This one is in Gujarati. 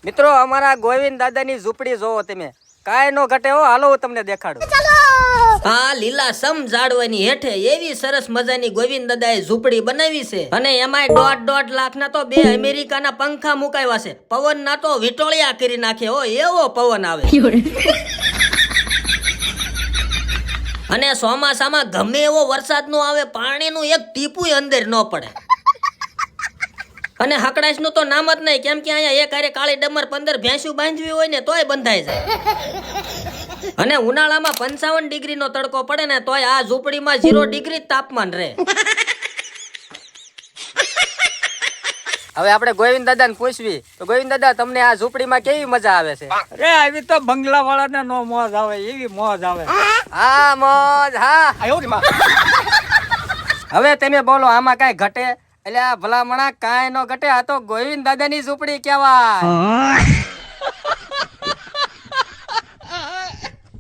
મિત્રો અમારા ગોવિંદ દાદાની ઝૂંપડી જોવો તમે, કાંઈ નો ઘટે હો. હાલો હું તમને દેખાડું. હા, લીલા સમ ઝાડવાની હેઠે એવી સરસ મજાની ગોવિંદ દાદાએ ઝૂંપડી બનાવી છે અને એમાંય 1.5 લાખના તો 2 અમેરિકાના પંખા મુકાવ્યા છે. પવનના તો વિટોળિયા કરી નાખે હો, એવો પવન આવે. અને ચોમાસામાં ગમે એવો વરસાદ નો આવે, પાણીનું એક ટીપુય અંદર ન પડે. અને હકડાશ નું તો નામ જ નહીં, કેમ કે અહીંયા એક હારે કાળી ડમર 15 ભેંસું બાંધવી હોય ને તોય બંધાઈ જાય. અને ઉનાળામાં 55 ડિગ્રીનો તડકો પડે ને તોય આ ઝૂંપડીમાં 0 ડિગ્રી તાપમાન રહે. હવે આપણે ગોવિંદ દાદાને પૂછવી તો ગોવિંદ દાદા તમને આ ઝૂંપડીમાં કેવી મજા આવે છે? અરે આવી તો બંગલા વાળાને નો મોજ આવે એવી મોજ આવે. હા મોજ, હા. હવે તમે બોલો, આમાં કાંઈ ઘટે? એટલે આ ભલામણા કાંઈ નો ઘટે. આ તો ગોવિંદ દાદાની ઝૂંપડી કહેવાય.